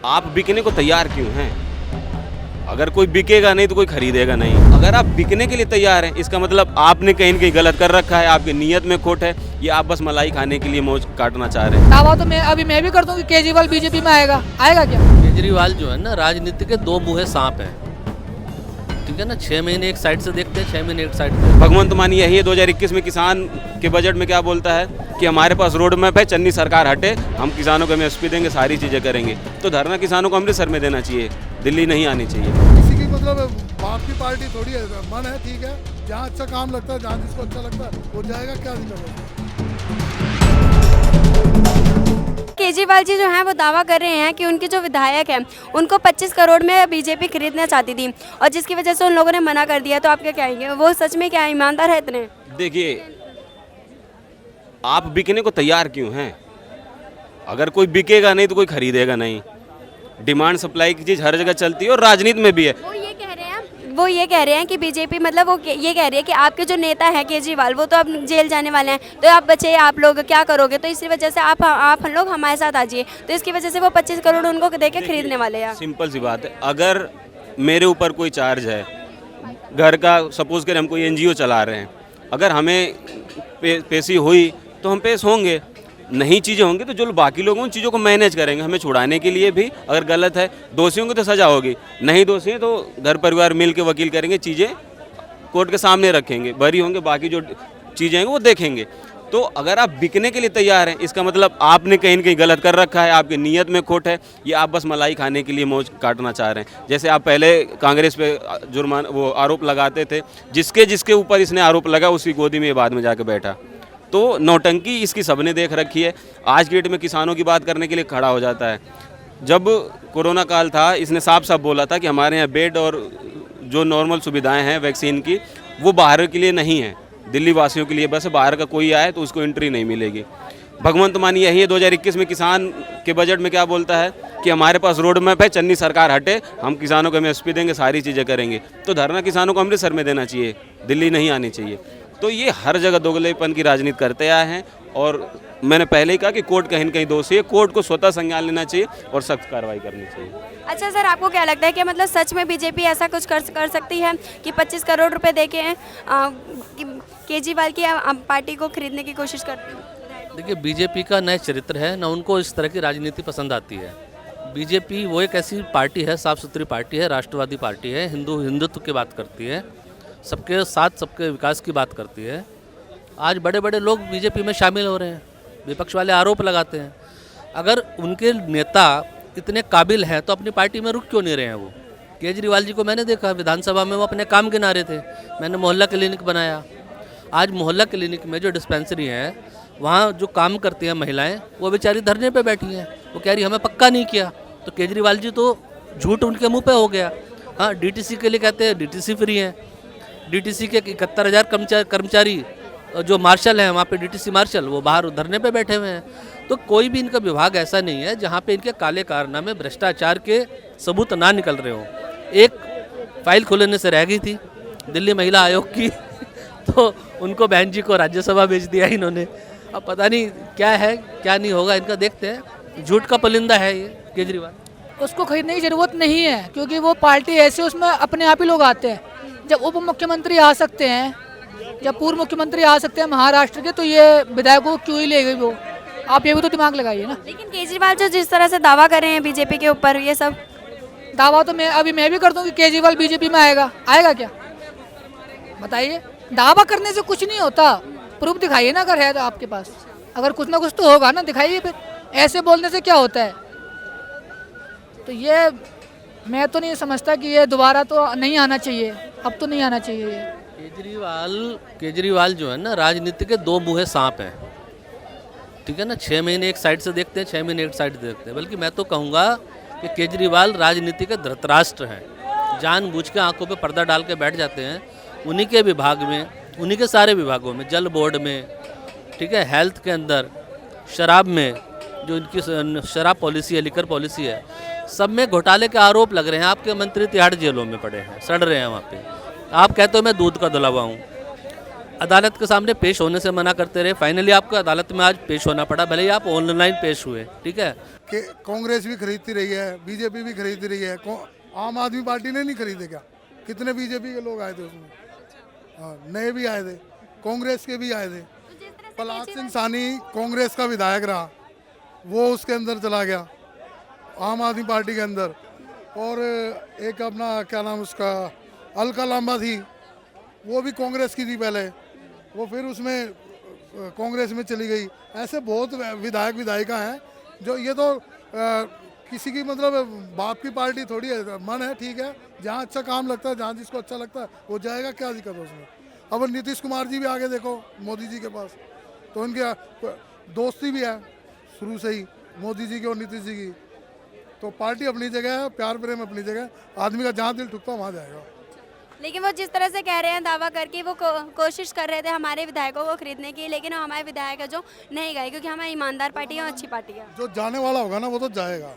आप बिकने को तैयार क्यों हैं? अगर कोई बिकेगा नहीं तो कोई खरीदेगा नहीं। अगर आप बिकने के लिए तैयार हैं, इसका मतलब आपने कहीं न कहीं गलत कर रखा है, आपकी नीयत में खोट है, या आप बस मलाई खाने के लिए मौज काटना चाह रहे हैं। दावा तो मैं भी कर दूं कि केजरीवाल बीजेपी में आएगा क्या? केजरीवाल जो है ना, राजनीति के दो मुँहे सांप हैं, ठीक है ना। 6 महीने एक साइड से देखते हैं, 6 महीने एक साइड से। भगवंत मान यही है 2021 में किसान के बजट में क्या बोलता है कि हमारे पास रोड मैप है, चन्नी सरकार हटे, हम किसानों को एमएसपी देंगे, सारी चीज़ें करेंगे। तो धरना किसानों को अमृतसर में देना चाहिए, दिल्ली नहीं आनी चाहिए। किसी की मतलब आपकी पार्टी थोड़ी है, मन है, ठीक है, जहाँ अच्छा काम लगता है, जहाँ जिसको अच्छा लगता है वो जाएगा, क्या दिक्कत है। केजरीवाल जी जो हैं वो दावा कर रहे हैं कि उनके जो विधायक हैं उनको 25 करोड़ में बीजेपी खरीदना चाहती थी और जिसकी वजह से उन लोगों ने मना कर दिया। तो आप क्या कहेंगे, वो सच में क्या ईमानदार है इतने? देखिए, आप बिकने को तैयार क्यों हैं? अगर कोई बिकेगा नहीं तो कोई खरीदेगा नहीं। डिमांड सप्लाई की चीज़ हर जगह चलती है और राजनीति में भी है। वो ये कह रहे हैं कि बीजेपी मतलब ये कह रही है कि आपके जो नेता हैं केजरीवाल वो तो अब जेल जाने वाले हैं, तो आप बचे, आप लोग क्या करोगे? तो इसी वजह से आप लोग हमारे साथ आ जाइए। तो इसकी वजह से वो 25 करोड़ उनको देके खरीदने वाले हैं। सिंपल सी बात है, अगर मेरे ऊपर कोई चार्ज है घर का, सपोज करें हम कोई एनजीओ चला रहे हैं, अगर हमें पेशी हुई तो हम पेश होंगे, नहीं चीज़ें होंगी तो जो बाकी लोग उन चीज़ों को मैनेज करेंगे हमें छुड़ाने के लिए भी। अगर गलत है, दोषियों की तो सज़ा होगी, नहीं दोषी हैं तो घर परिवार मिल के वकील करेंगे, चीज़ें कोर्ट के सामने रखेंगे, बरी होंगे, बाकी जो चीज़ें हैं वो देखेंगे। तो अगर आप बिकने के लिए तैयार हैं, इसका मतलब आपने कहीं न कहीं गलत कर रखा है, आपकी नीयत में खोट है, या आप बस मलाई खाने के लिए मौज काटना चाह रहे हैं। जैसे आप पहले कांग्रेस पे जुर्मान वो आरोप लगाते थे, जिसके ऊपर इसने आरोप लगा उसकी गोदी में ये बाद में जाके बैठा। तो नौटंकी इसकी सबने देख रखी है। आज की डेट में किसानों की बात करने के लिए खड़ा हो जाता है। जब कोरोना काल था, इसने साफ साफ बोला था कि हमारे यहाँ बेड और जो नॉर्मल सुविधाएं हैं वैक्सीन की, वो बाहर के लिए नहीं है, दिल्ली वासियों के लिए बस। बाहर का कोई आए तो उसको एंट्री नहीं मिलेगी। भगवंत मान यही है 2021 में किसान के बजट में क्या बोलता है कि हमारे पास रोड मैप है, चन्नी सरकार हटे, हम किसानों को एमएसपी देंगे, सारी चीज़ें करेंगे। तो धरना किसानों को अमृतसर में देना चाहिए, दिल्ली नहीं आनी चाहिए। तो ये हर जगह दोगलेपन की राजनीति करते आए हैं और मैंने पहले ही कहा कि कोर्ट कहीं न कहीं दोषी है, कोर्ट को स्वतः संज्ञान लेना चाहिए और सख्त कार्रवाई करनी चाहिए। अच्छा सर, आपको क्या लगता है कि मतलब सच में बीजेपी ऐसा कुछ कर सकती है कि 25 करोड़ रुपए देके केजरीवाल की पार्टी को खरीदने की कोशिश करती है? देखिए, बीजेपी का नया चरित्र है ना, उनको इस तरह की राजनीति पसंद आती है। बीजेपी वो एक ऐसी पार्टी है, साफ़ सुथरी पार्टी है, राष्ट्रवादी पार्टी है, हिंदुत्व की बात करती है, सबके साथ सबके विकास की बात करती है। आज बड़े बड़े लोग बीजेपी में शामिल हो रहे हैं, विपक्ष वाले आरोप लगाते हैं। अगर उनके नेता इतने काबिल हैं तो अपनी पार्टी में रुक क्यों नहीं रहे हैं? वो केजरीवाल जी को मैंने देखा विधानसभा में, वो अपने काम के नारे थे, मैंने मोहल्ला क्लिनिक बनाया। आज मोहल्ला क्लिनिक में जो डिस्पेंसरी है, वहाँ जो काम करती हैं महिलाएं, वो बेचारी धरने पे बैठी हैं, वो कह रही हमें पक्का नहीं किया। तो केजरीवाल जी तो झूठ उनके मुंह पे हो गया। हाँ, डीटीसी के लिए कहते हैं डीटीसी फ्री है, डीटीसी के 71,000 कर्मचारी जो मार्शल हैं वहाँ पे, डीटीसी मार्शल, वो बाहर धरने पे बैठे हुए हैं। तो कोई भी इनका विभाग ऐसा नहीं है जहाँ पे इनके काले कारनामे, भ्रष्टाचार के सबूत ना निकल रहे हों। एक फाइल खुलने से रह गई थी दिल्ली महिला आयोग की तो उनको बहन जी को राज्यसभा भेज दिया इन्होंने। अब पता नहीं क्या है क्या नहीं होगा इनका, देखते हैं। झूठ का पुलिंदा है ये केजरीवाल। उसको खरीदने की जरूरत नहीं है क्योंकि वो पार्टी ऐसी, उसमें अपने आप ही लोग आते हैं। जब उप मुख्यमंत्री आ सकते हैं, जब पूर्व मुख्यमंत्री आ सकते हैं महाराष्ट्र के, तो ये विधायकों को क्यों ही ले गई वो? आप ये भी तो दिमाग लगाइए ना। लेकिन केजरीवाल जो जिस तरह से दावा कर रहे हैं बीजेपी के ऊपर, ये सब दावा तो मैं भी कर दूं कि केजरीवाल बीजेपी में आएगा क्या? बताइए। दावा करने से कुछ नहीं होता, प्रूफ दिखाइए ना, अगर है तो आपके पास। अगर कुछ ना कुछ तो होगा ना, दिखाइए। फिर ऐसे बोलने से क्या होता है? तो ये मैं तो नहीं समझता कि ये दोबारा तो नहीं आना चाहिए, अब तो नहीं आना चाहिए ये। केजरीवाल जो है ना, राजनीति के दो मुँहे सांप हैं, ठीक है ना। 6 महीने एक साइड से देखते हैं, 6 महीने एक साइड से देखते हैं। बल्कि मैं तो कहूँगा कि केजरीवाल राजनीति के धृतराष्ट्र हैं, जानबूझ के आंखों पे पर्दा डाल के बैठ जाते हैं। उन्हीं के विभाग में, उन्हीं के सारे विभागों में, जल बोर्ड में, ठीक है, हेल्थ के अंदर, शराब में, जो इनकी शराब पॉलिसी है, लिकर पॉलिसी है, सब में घोटाले के आरोप लग रहे हैं। आपके मंत्री तिहाड़ जेलों में पड़े हैं, सड़ रहे हैं वहाँ पे। आप कहते हो मैं दूध का धुला हुआ हूँ। अदालत के सामने पेश होने से मना करते रहे, फाइनली आपको अदालत में आज पेश होना पड़ा, भले ही आप ऑनलाइन पेश हुए, ठीक है। कि कांग्रेस भी खरीदती रही है, बीजेपी भी खरीदती रही है, आम आदमी पार्टी ने नहीं खरीदे क्या? कितने बीजेपी के लोग आए थे उसमें, हाँ, नए भी आए थे, कांग्रेस के भी आए थे। पलाश सिंह सानी कांग्रेस का विधायक रहा, वो उसके अंदर चला गया आम आदमी पार्टी के अंदर। और एक अपना क्या नाम उसका अलका लांबा थी, वो भी कांग्रेस की थी पहले, वो फिर उसमें कांग्रेस में चली गई। ऐसे बहुत विधायक विधायिका हैं जो ये तो किसी की मतलब बाप की पार्टी थोड़ी है, मन है ठीक है, जहाँ अच्छा काम लगता है, जहाँ जिसको अच्छा लगता है वो जाएगा, क्या दिक्कत है उसमें। अब नीतीश कुमार जी भी आगे देखो मोदी जी के पास, तो उनकी दोस्ती भी है शुरू से ही मोदी जी की और नीतीश जी की। तो पार्टी अपनी जगह है, प्यार प्रेम अपनी जगह, आदमी का जहाँ दिल ठुकता वहाँ जाएगा। लेकिन वो जिस तरह से कह रहे हैं दावा करके, वो कोशिश कर रहे थे हमारे विधायकों को खरीदने की, लेकिन हमारे विधायक है जो नहीं गए, क्योंकि हमारी ईमानदार पार्टी है और अच्छी पार्टी है। जो जाने वाला होगा ना वो तो जाएगा।